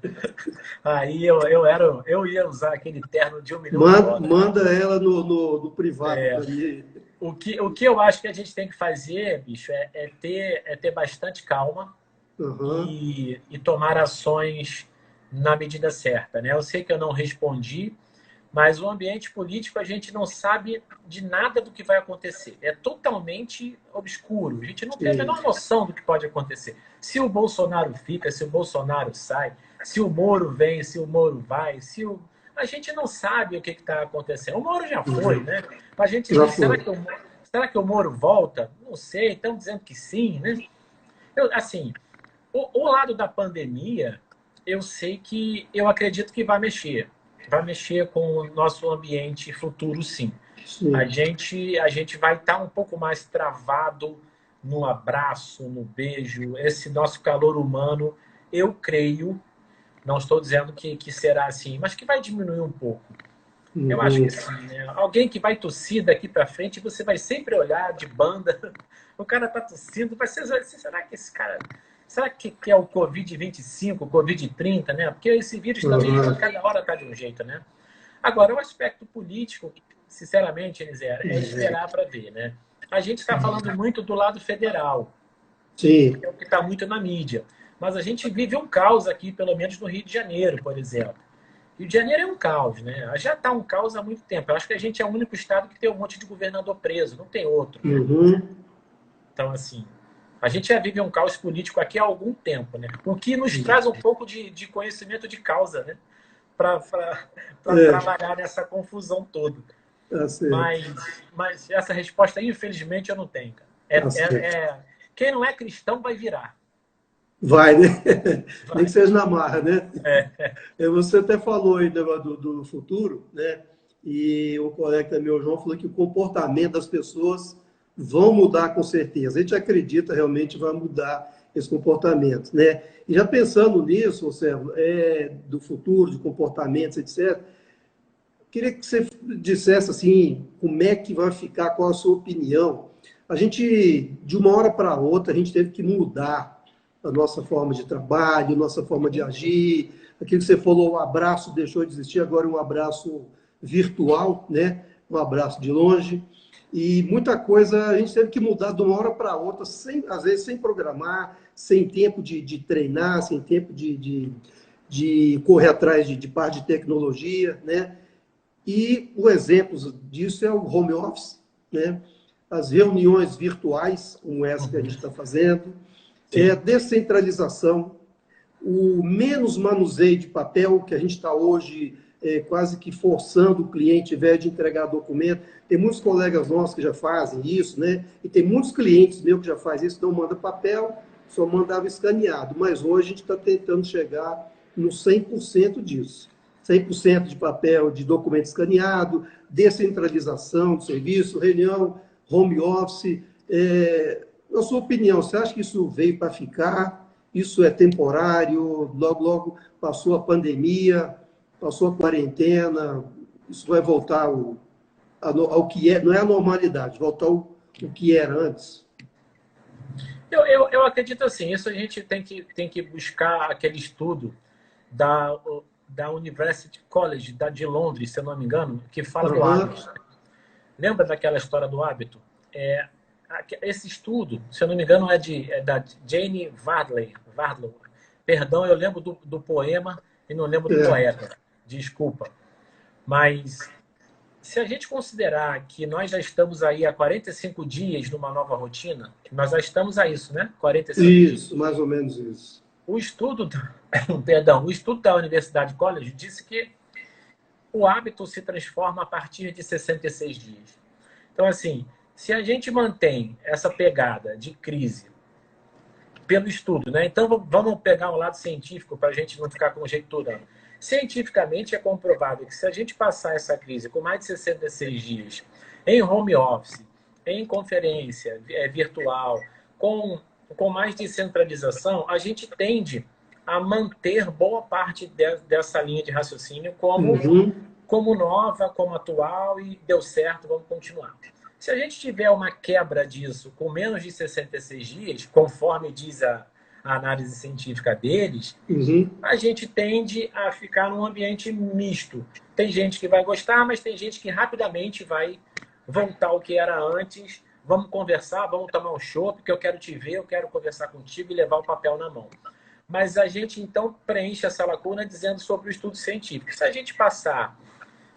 aí eu ia usar aquele terno de 1 milhão de Manda, dólares. manda ela no privado para mim. O que eu acho que a gente tem que fazer, bicho, é ter bastante calma Uhum. e tomar ações na medida certa. Né? Eu sei que eu não respondi, mas o ambiente político a gente não sabe de nada do que vai acontecer. É totalmente obscuro. A gente não tem a Sim. menor noção do que pode acontecer. Se o Bolsonaro fica, se o Bolsonaro sai, se o Moro vem, se o Moro vai, se o... A gente não sabe o que está acontecendo. O Moro já foi, Uhum. né? A gente Já diz, foi. será que o Moro volta? Não sei, estão dizendo que sim, né? Assim, o lado da pandemia, eu sei que eu acredito que vai mexer. Vai mexer com o nosso ambiente futuro, sim. A Sim. gente, a gente vai estar um pouco mais travado no abraço, no beijo, esse nosso calor humano, eu creio, não estou dizendo que será assim, mas que vai diminuir um pouco. Eu acho Uhum. que sim, né? Alguém que vai tossir daqui para frente, você vai sempre olhar de banda. O cara tá tossindo, será que esse cara. Será que é o Covid-25, o Covid-30, né? Porque esse vírus também, a Uhum. cada hora tá de um jeito, né? Agora, o aspecto político, sinceramente, Elisé, é esperar para ver, né? A gente está falando muito do lado federal, Sim. que é o que está muito na mídia. Mas a gente vive um caos aqui, pelo menos no Rio de Janeiro, por exemplo. Rio de Janeiro é um caos, né? Já está um caos há muito tempo. Eu acho que a gente é o único estado que tem um monte de governador preso, não tem outro, né? Uhum. Então, assim, a gente já vive um caos político aqui há algum tempo, né? O que nos traz um pouco de conhecimento de causa, né? Para É, trabalhar nessa confusão toda. tá certo. Mas essa resposta, infelizmente, eu não tenho, cara. Tá certo. Quem não é cristão vai virar. Vai, né? Nem Vai. que seja na marra, né? É, Você até falou aí do futuro, né? E o colega meu, João, falou que o comportamento das pessoas vão mudar com certeza. A gente acredita realmente vai mudar esse comportamento, né? E já pensando nisso, Marcelo, do futuro, de comportamentos, etc., queria que você dissesse assim, como é que vai ficar, qual a sua opinião. A gente, de uma hora para outra, a gente teve que mudar a nossa forma de trabalho, nossa forma de agir. Aquilo que você falou, o abraço deixou de existir, agora é um abraço virtual, né? Um abraço de longe. E muita coisa a gente teve que mudar de uma hora para outra, sem, às vezes sem programar, sem tempo de treinar, sem tempo de correr atrás de parte de tecnologia, né? E o exemplo disso é o home office, né? As reuniões virtuais, como essa que a gente está fazendo, a sim. descentralização, o menos manuseio de papel, que a gente está hoje quase que forçando o cliente, ao invés de entregar documento. Tem muitos colegas nossos que já fazem isso, né? E tem muitos clientes meus que já fazem isso, não manda papel, só mandava escaneado. Mas hoje a gente está tentando chegar no 100% disso. 100% de papel, de documento escaneado, descentralização do serviço, reunião, home office. Na sua opinião, você acha que isso veio para ficar? Isso é temporário? Logo, logo passou a pandemia, passou a quarentena, isso vai voltar ao que é, não é a normalidade, voltar ao que era antes. Eu acredito assim, isso a gente tem que buscar aquele estudo da, da University College de Londres, se eu não me engano, que fala do Uhum. hábito. Lembra daquela história do hábito? Esse estudo, se eu não me engano, é da Jane Wardle. Perdão, eu lembro do poema e não lembro do É. poeta. Desculpa. Mas se a gente considerar que nós já estamos aí há 45 dias numa nova rotina, nós já estamos a isso, né? 45 dias. Isso, mais ou menos isso. O estudo, perdão, o estudo da Universidade College disse que o hábito se transforma a partir de 66 dias. Então, assim, se a gente mantém essa pegada de crise pelo estudo, né? Então, vamos pegar um lado científico para a gente não ficar conjecturando. Cientificamente é comprovado que se a gente passar essa crise com mais de 66 dias em home office, em conferência virtual, com mais descentralização, a gente tende a manter boa parte dessa linha de raciocínio Uhum. como nova, como atual e deu certo, vamos continuar. Se a gente tiver uma quebra disso com menos de 66 dias, conforme diz a análise científica deles, Uhum. a gente tende a ficar num ambiente misto. Tem gente que vai gostar, mas tem gente que rapidamente vai voltar ao que era antes. Vamos conversar, vamos tomar um chopp, porque eu quero te ver, eu quero conversar contigo e levar o papel na mão. Mas a gente, então, preenche essa lacuna dizendo sobre o estudo científico. Se a gente passar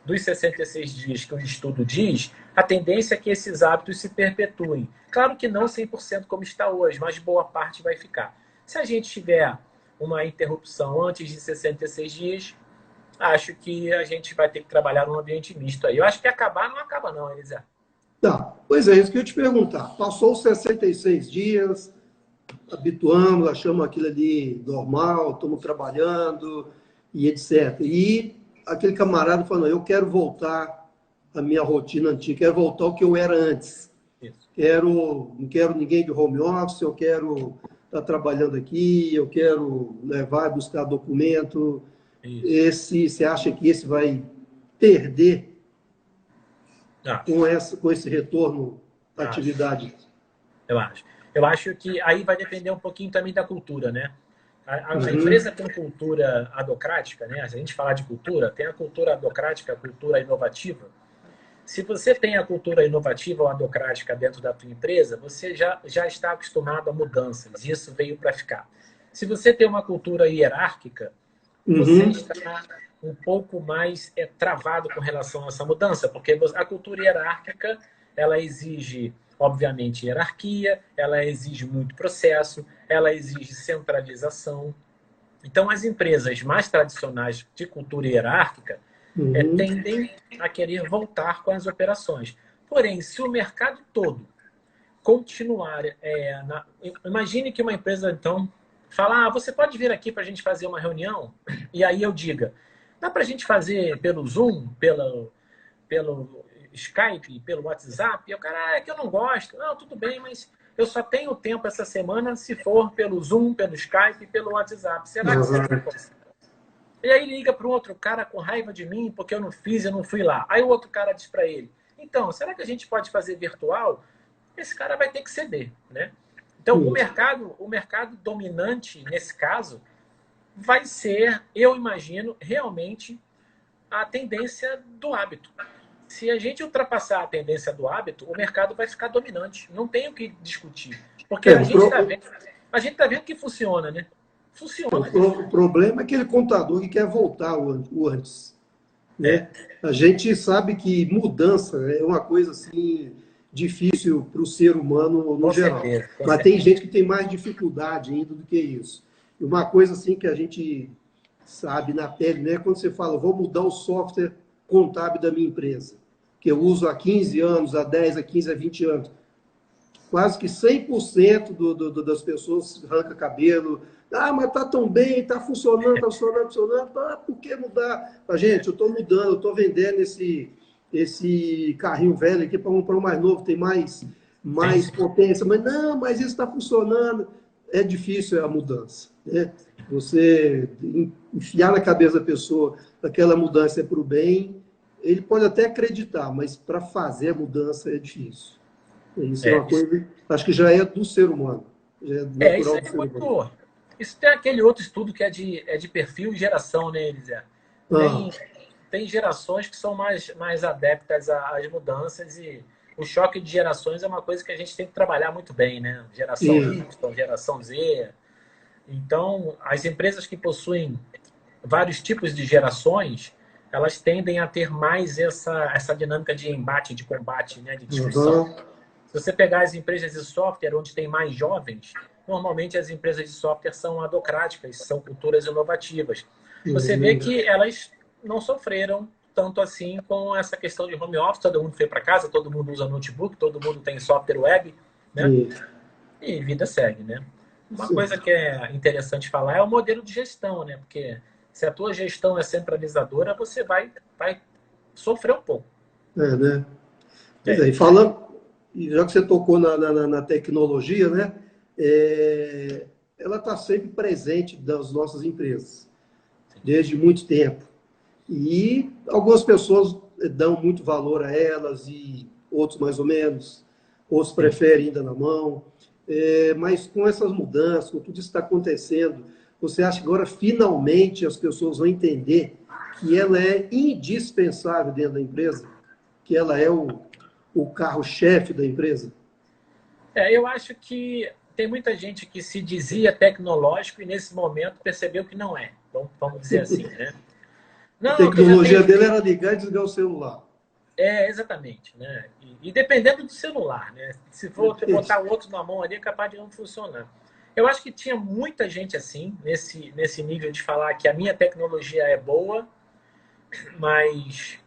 dos 66 dias que o estudo diz, a tendência é que esses hábitos se perpetuem. Claro que não 100% como está hoje, mas boa parte vai ficar. Se a gente tiver uma interrupção antes de 66 dias, acho que a gente vai ter que trabalhar num ambiente misto aí. Eu acho que acabar não acaba não, Elisa. Tá, pois é, isso que eu ia te perguntar. Passou os 66 dias, habituamos, achamos aquilo ali normal, estamos trabalhando e etc. E aquele camarada falou, eu quero voltar à minha rotina antiga, quero voltar ao que eu era antes. Isso. Não quero ninguém de home office, eu quero estar trabalhando aqui, eu quero levar, buscar documento. Isso. Você acha que esse vai perder Acho. com esse retorno à Acho. atividade? Eu acho. Eu acho que aí vai depender um pouquinho também da cultura, né? A Uhum, empresa tem cultura adocrática, né? Se a gente falar de cultura, tem a cultura adocrática, a cultura inovativa. Se você tem a cultura inovativa ou adocrática dentro da tua empresa, você já está acostumado a mudanças. E isso veio para ficar. Se você tem uma cultura hierárquica, você uhum, está um pouco mais travado com relação a essa mudança, porque a cultura hierárquica ela exige, obviamente, hierarquia, ela exige muito processo, ela exige centralização. Então, as empresas mais tradicionais de cultura hierárquica uhum. tendem a querer voltar com as operações. Porém, se o mercado todo continuar. Imagine que uma empresa, então, falar, você pode vir aqui para a gente fazer uma reunião? E aí eu diga, dá para a gente fazer pelo Zoom, pelo Skype, pelo WhatsApp? E o cara, é que eu não gosto. Não, tudo bem, mas eu só tenho tempo essa semana se for pelo Zoom, pelo Skype, pelo WhatsApp. Será que você consegue? E aí liga para o outro cara com raiva de mim porque eu não fiz, eu não fui lá. Aí o outro cara diz para ele, então, será que a gente pode fazer virtual? Esse cara vai ter que ceder, né? Então, o mercado dominante, nesse caso, vai ser, eu imagino, realmente a tendência do hábito. Se a gente ultrapassar a tendência do hábito, o mercado vai ficar dominante. Não tem o que discutir. Porque a gente tá vendo que funciona, né? Funciona. O problema é aquele contador que quer voltar o antes. Né? A gente sabe que mudança é uma coisa assim difícil para o ser humano no geral. Mas tem gente que tem mais dificuldade ainda do que isso. E uma coisa assim que a gente sabe na pele, né? Quando você fala, vou mudar o software contábil da minha empresa, que eu uso há 15 anos, há 10, há 15, há 20 anos. Quase que 100% das pessoas arranca cabelo. Ah, mas tá tão bem, tá funcionando, tá funcionando, funcionando. Ah, por que mudar? Ah, gente, eu estou mudando, eu estou vendendo esse carrinho velho aqui para um mais novo, tem mais potência. Mas não, mas isso está funcionando. É difícil a mudança. Né? Você enfiar na cabeça da pessoa aquela mudança é para o bem, ele pode até acreditar, mas para fazer a mudança é difícil. Isso é uma coisa, acho que já é do ser humano. Já é natural isso do ser humano. Isso tem aquele outro estudo que é de perfil e geração, né, Elisé? Tem gerações que são mais adeptas às mudanças e o choque de gerações é uma coisa que a gente tem que trabalhar muito bem, né? Geração Y, geração Z. Então, as empresas que possuem vários tipos de gerações, elas tendem a ter mais essa dinâmica de embate, de combate, né? De discussão. Se você pegar as empresas de software onde tem mais jovens, normalmente as empresas de software são adocráticas, são culturas inovativas. Você vê que elas não sofreram tanto assim com essa questão de home office, todo mundo foi para casa, todo mundo usa notebook, todo mundo tem software web, né? E vida segue, né? Uma coisa que é interessante falar é o modelo de gestão, né? Porque se a tua gestão é centralizadora, você vai sofrer um pouco. Né? Pois é, e falando, já que você tocou na tecnologia, né? Ela está sempre presente das nossas empresas, desde muito tempo. E algumas pessoas dão muito valor a elas e outros mais ou menos, outros preferem ainda na mão. Mas com essas mudanças, com tudo isso que está acontecendo, você acha que agora finalmente as pessoas vão entender que ela é indispensável dentro da empresa? Que ela é o carro-chefe da empresa? Eu acho que tem muita gente que se dizia tecnológico e nesse momento percebeu que não é. Então, vamos dizer assim, né? Não, a tecnologia dele era ligar e desligar o celular. Exatamente, né? E dependendo do celular, né? Se for botar o outro na mão ali, é capaz de não funcionar. Eu acho que tinha muita gente assim, nesse nível de falar que a minha tecnologia é boa, mas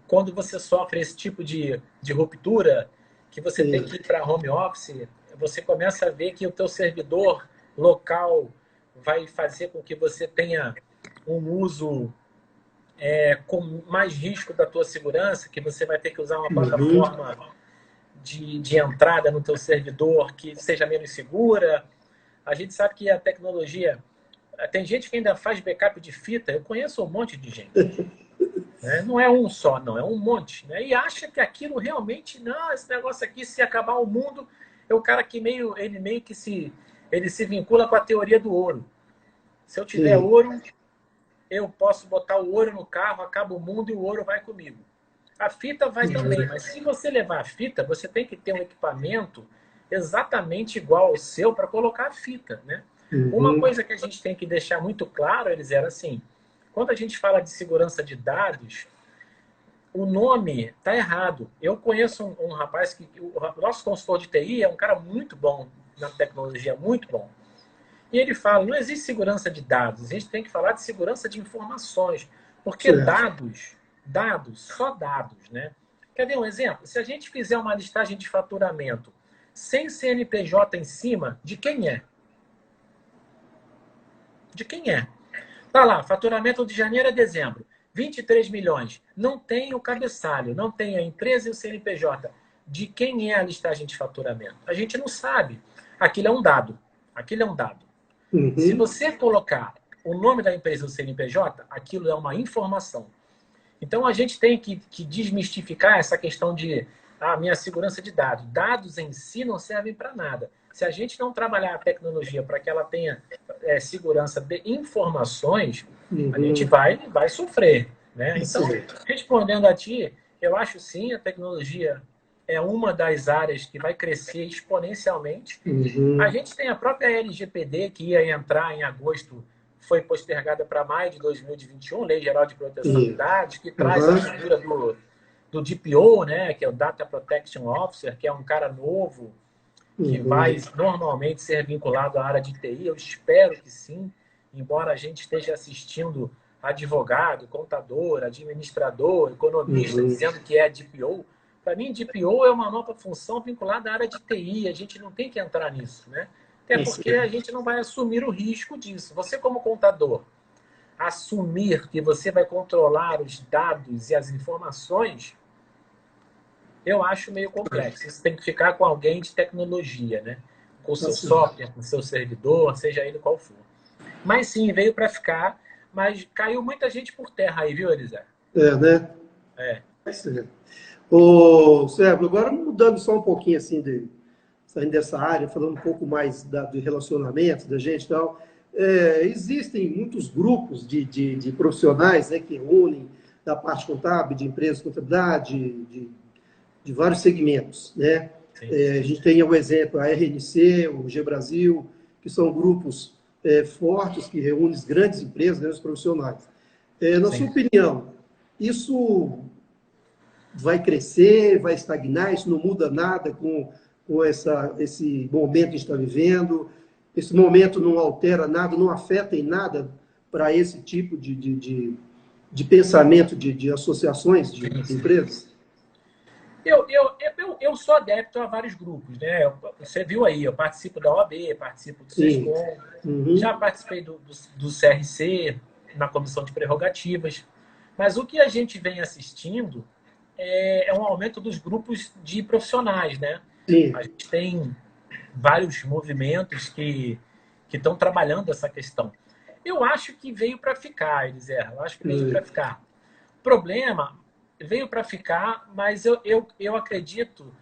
quando você sofre esse tipo de ruptura, que você tem que ir para home office, você começa a ver que o teu servidor local vai fazer com que você tenha um uso com mais risco da tua segurança, que você vai ter que usar uma plataforma de entrada no teu servidor que seja menos segura. A gente sabe que a tecnologia... Tem gente que ainda faz backup de fita. Eu conheço um monte de gente. Né? Não é um só, não. É um monte. Né? E acha que aquilo realmente... Não, esse negócio aqui, se acabar o mundo... É o cara que ele meio que se vincula com a teoria do ouro. Se eu tiver ouro, eu posso botar o ouro no carro, acaba o mundo e o ouro vai comigo. A fita vai também, mas se você levar a fita, você tem que ter um equipamento exatamente igual ao seu para colocar a fita, né? Uma coisa que a gente tem que deixar muito claro, eles eram assim, quando a gente fala de segurança de dados, o nome está errado. Eu conheço um rapaz que... O nosso consultor de TI é um cara muito bom na tecnologia, muito bom. E ele fala, não existe segurança de dados, a gente tem que falar de segurança de informações. Porque dados, só dados, né? Quer ver um exemplo? Se a gente fizer uma listagem de faturamento sem CNPJ em cima, de quem é? De quem é? Tá lá, faturamento de janeiro a dezembro, 23 milhões. Não tem o cabeçalho, não tem a empresa e o CNPJ. De quem é a listagem de faturamento? A gente não sabe. Aquilo é um dado. Aquilo é um dado. Se você colocar o nome da empresa e o CNPJ, aquilo é uma informação. Então, a gente tem que desmistificar essa questão de minha segurança de dados. Dados em si não servem para nada. Se a gente não trabalhar a tecnologia para que ela tenha segurança de informações, a gente vai sofrer. Né? Então, respondendo a ti, eu acho sim, a tecnologia é uma das áreas que vai crescer exponencialmente. A gente tem a própria LGPD, que ia entrar em agosto, foi postergada para maio de 2021, Lei Geral de Proteção de Dados, que traz a figura do DPO, né, que é o Data Protection Officer, que é um cara novo, que vai normalmente ser vinculado à área de TI. Eu espero que sim, embora a gente esteja assistindo advogado, contador, administrador, economista, dizendo que é DPO. Para mim, DPO é uma nova função vinculada à área de TI. A gente não tem que entrar nisso, né? Até porque a gente não vai assumir o risco disso. Você, como contador, assumir que você vai controlar os dados e as informações, eu acho meio complexo. Isso tem que ficar com alguém de tecnologia, né? Com o seu software, com o seu servidor, seja ele qual for. Mas sim, veio para ficar, mas caiu muita gente por terra aí, viu, Elisé? Né? Ô, Sérgio, agora mudando só um pouquinho assim, saindo dessa área, falando um pouco mais do relacionamento da gente e tal, existem muitos grupos de profissionais, né, que reúnem da parte contábil, de empresas de contabilidade, de vários segmentos, né? A gente tem o exemplo, a RNC, o G Brasil, que são grupos fortes que reúnem grandes empresas, grandes profissionais. Na sua opinião, isso vai crescer, vai estagnar, isso não muda nada com esse momento que a gente está vivendo, esse momento não altera nada, não afeta em nada para esse tipo de pensamento de associações de empresas? Eu sou adepto a vários grupos, né? Você viu aí, eu participo da OAB, participo do SESCOM, já participei do CRC, na Comissão de Prerrogativas, mas o que a gente vem assistindo é um aumento dos grupos de profissionais, né? A gente tem vários movimentos que estão trabalhando essa questão. Eu acho que veio para ficar, Elisé. Eu acho que veio para ficar. O problema veio para ficar, mas eu acredito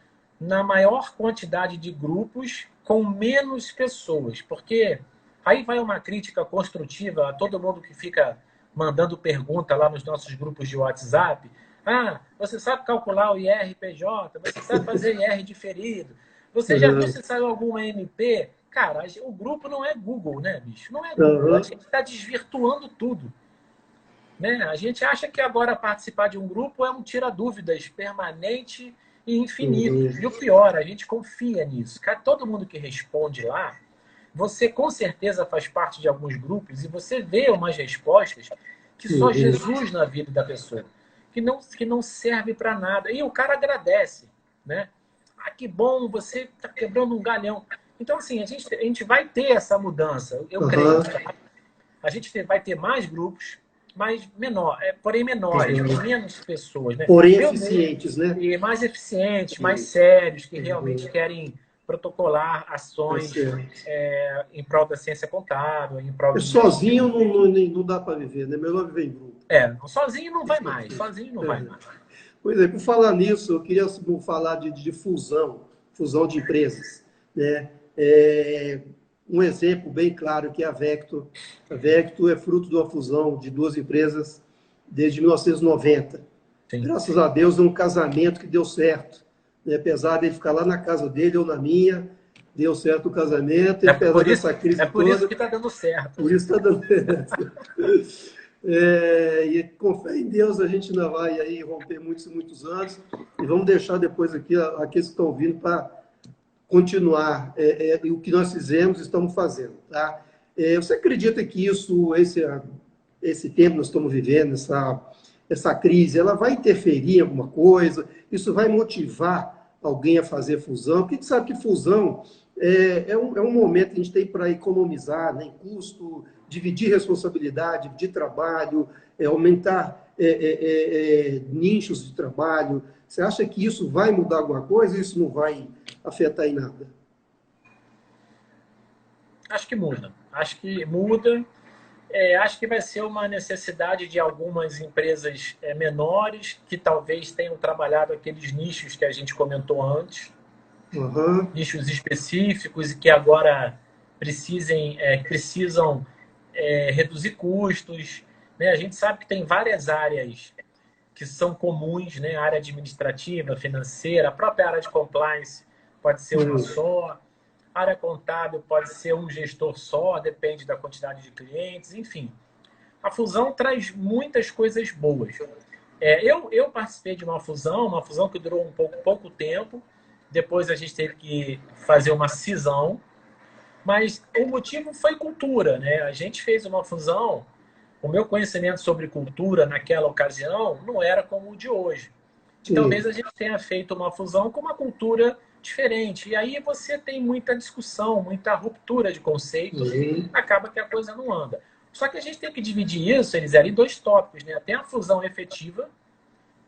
na maior quantidade de grupos com menos pessoas, porque aí vai uma crítica construtiva a todo mundo que fica mandando pergunta lá nos nossos grupos de WhatsApp. Você sabe calcular o IRPJ? Você sabe fazer IR diferido? Você já viu se saiu alguma MP? Cara, o grupo não é Google, né, bicho? Não é Google. A gente está desvirtuando tudo. Né? A gente acha que agora participar de um grupo é um tira-dúvidas permanente e infinito. E o pior, a gente confia nisso. Cara, todo mundo que responde lá, você com certeza faz parte de alguns grupos e você vê umas respostas que só Jesus na vida da pessoa, que não serve para nada. E o cara agradece, né? Que bom, você está quebrando um galhão. Então, assim, a gente vai ter essa mudança, eu creio. Tá? A gente vai ter mais grupos, mas porém menores, com menos pessoas. Né? Porém eficientes, né? E mais eficientes, mais sérios, que realmente querem protocolar ações em prol da ciência contábil, em prol sozinho não dá para viver, né? Melhor viver em grupo. Sozinho não vai mais, sozinho não vai mais. Pois é, por falar nisso, eu queria falar de fusão de empresas, né? Um exemplo bem claro que é a Vector. A Vector é fruto de uma fusão de duas empresas desde 1990. Sim. Graças a Deus, é um casamento que deu certo. Né? Apesar de ele ficar lá na casa dele ou na minha, deu certo o casamento. Por isso que está dando certo. Por isso está dando certo. E com fé em Deus, a gente ainda vai aí romper muitos e muitos anos. E vamos deixar depois aqui aqueles que estão vindo para continuar o que nós fizemos e estamos fazendo. Tá? Você acredita que esse tempo que nós estamos vivendo, essa crise, ela vai interferir em alguma coisa? Isso vai motivar alguém a fazer fusão? Porque a gente sabe que fusão é um momento que a gente tem para economizar, né, em custo, dividir responsabilidade, dividir trabalho, aumentar nichos de trabalho. Você acha que isso vai mudar alguma coisa ou isso não vai afetar em nada? Acho que muda. Acho que muda. Acho que vai ser uma necessidade de algumas empresas menores que talvez tenham trabalhado aqueles nichos que a gente comentou antes, nichos específicos e que agora precisam reduzir custos. Né? A gente sabe que tem várias áreas que são comuns, né? A área administrativa, financeira, a própria área de compliance pode ser uma só. A área contábil pode ser um gestor só, depende da quantidade de clientes, enfim. A fusão traz muitas coisas boas. Eu participei de uma fusão que durou pouco tempo, depois a gente teve que fazer uma cisão, mas o motivo foi cultura, né? A gente fez uma fusão, o meu conhecimento sobre cultura naquela ocasião não era como o de hoje. Talvez a gente tenha feito uma fusão com uma cultura diferente. E aí você tem muita discussão, muita ruptura de conceitos, acaba que a coisa não anda. Só que a gente tem que dividir isso, Elisele, em dois tópicos, né? Tem a fusão efetiva,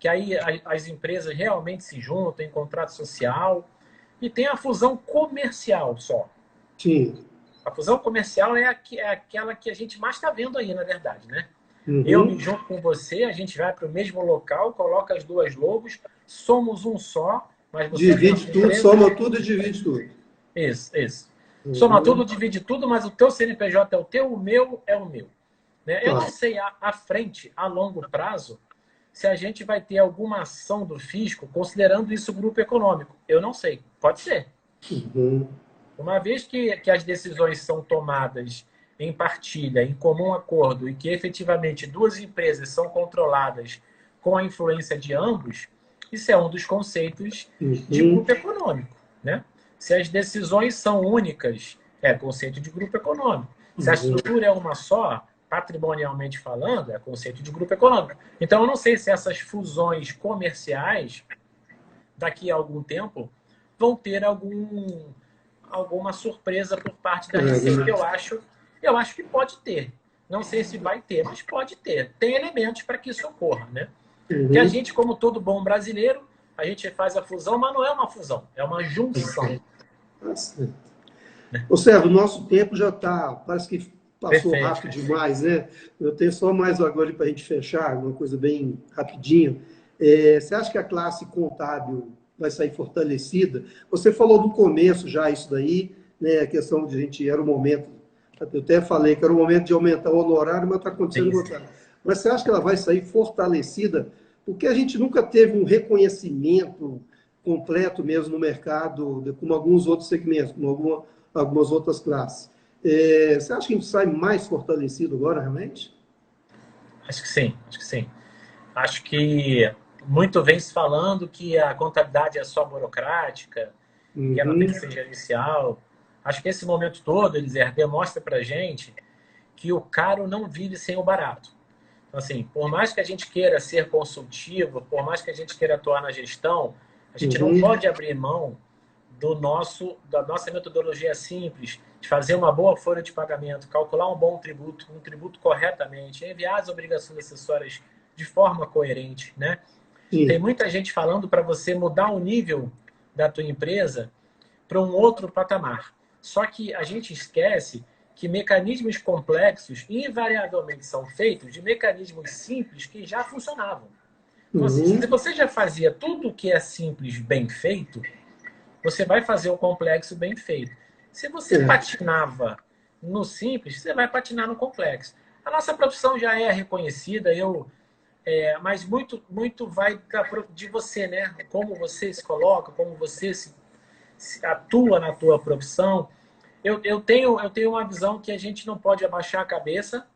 que aí as empresas realmente se juntam em contrato social, e tem a fusão comercial só. Sim. A fusão comercial é aquela que a gente mais está vendo aí, na verdade, né? Eu me junto com você, a gente vai para o mesmo local, coloca as duas logos, somos um só, mas você divide tudo, soma tudo e divide tudo. Isso. Soma tudo, divide tudo, mas o teu CNPJ é o teu, o meu é o meu. Né? Eu não sei à frente, a longo prazo, se a gente vai ter alguma ação do fisco considerando isso grupo econômico. Eu não sei. Pode ser. Uma vez que as decisões são tomadas em partilha, em comum acordo, e que efetivamente duas empresas são controladas com a influência de ambos, isso é um dos conceitos de grupo econômico. Né? Se as decisões são únicas, é conceito de grupo econômico. Se a estrutura é uma só, patrimonialmente falando, é conceito de grupo econômico. Então, eu não sei se essas fusões comerciais, daqui a algum tempo, vão ter alguma surpresa por parte da Receita. Eu acho que pode ter. Não sei se vai ter, mas pode ter. Tem elementos para que isso ocorra, né? Que a gente, como todo bom brasileiro, a gente faz a fusão, mas não é uma fusão, é uma junção. Ô Sérgio, o nosso tempo já está, parece que passou rápido demais, né? Eu tenho só mais agora para a gente fechar, uma coisa bem rapidinha. Você acha que a classe contábil vai sair fortalecida? Você falou no começo já isso daí, né? A questão de a gente, era o momento, eu até falei que era o momento de aumentar o honorário, mas está acontecendo o contrário. Mas você acha que ela vai sair fortalecida? Porque a gente nunca teve um reconhecimento completo mesmo no mercado, como alguns outros segmentos, como algumas outras classes. Você acha que a gente sai mais fortalecido agora, realmente? Acho que sim, acho que sim. Acho que muito vem se falando que a contabilidade é só burocrática, que ela tem que ser gerencial. Acho que esse momento todo, Elisir, demonstra para a gente que o caro não vive sem o barato. Então, assim, por mais que a gente queira ser consultivo, por mais que a gente queira atuar na gestão, a gente não pode abrir mão da nossa metodologia simples, de fazer uma boa folha de pagamento, calcular um bom tributo, um tributo corretamente, enviar as obrigações acessórias de forma coerente, né? Tem muita gente falando para você mudar o nível da tua empresa para um outro patamar. Só que a gente esquece que mecanismos complexos invariavelmente são feitos de mecanismos simples que já funcionavam. Então, assim, se você já fazia tudo que é simples bem feito, você vai fazer o complexo bem feito. Se você patinava no simples, você vai patinar no complexo. A nossa profissão já é reconhecida, mas muito vai de você, né? Como você se coloca, como você se atua na tua profissão. Eu tenho uma visão que a gente não pode abaixar a cabeça,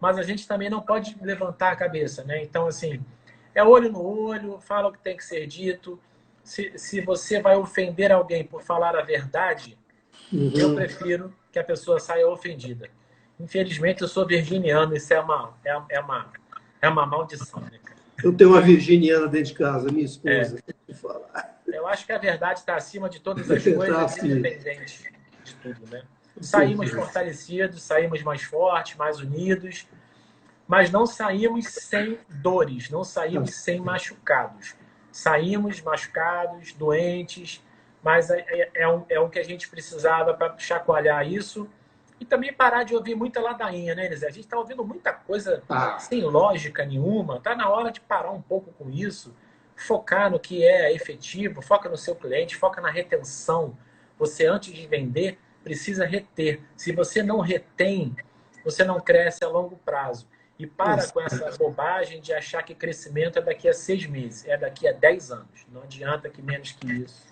mas a gente também não pode levantar a cabeça, né? Então, assim, é olho no olho, fala o que tem que ser dito. Se você vai ofender alguém por falar a verdade, eu prefiro que a pessoa saia ofendida. Infelizmente, eu sou virginiano, isso é uma maldição, né, cara? Eu tenho uma virginiana dentro de casa, minha esposa. Eu acho que a verdade está acima de todas as coisas, independente de tudo, né? Saímos fortalecidos, saímos mais fortes, mais unidos, mas não saímos sem dores, não saímos sem machucados. Saímos machucados, doentes, mas é o que a gente precisava para chacoalhar isso e também parar de ouvir muita ladainha, né, Elisé? A gente está ouvindo muita coisa sem lógica nenhuma. Está na hora de parar um pouco com isso, focar no que é efetivo, foca no seu cliente, foca na retenção. Você, antes de vender, precisa reter. Se você não retém, você não cresce a longo prazo. E para com essa bobagem de achar que crescimento é daqui a 6 meses, é daqui a 10 anos. Não adianta que menos que isso.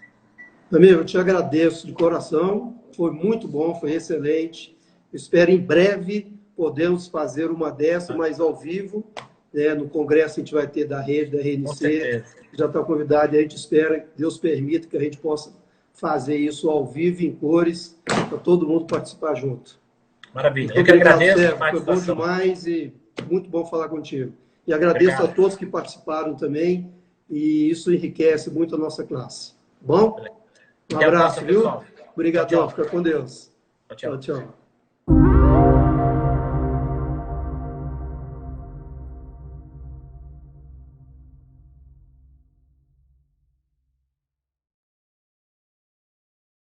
Amigo, eu te agradeço de coração. Foi muito bom, foi excelente. Espero em breve podermos fazer uma dessa, mas ao vivo. Né? No congresso a gente vai ter da rede, da RNC. Já está convidado e a gente espera que Deus permita que a gente possa fazer isso ao vivo, em cores, para todo mundo participar junto. Maravilha. Eu que agradeço. Foi bom demais e muito bom falar contigo. E agradeço a todos que participaram também, e isso enriquece muito a nossa classe. Bom? Um abraço, viu? Obrigadão. Fica com Deus. Tchau, tchau.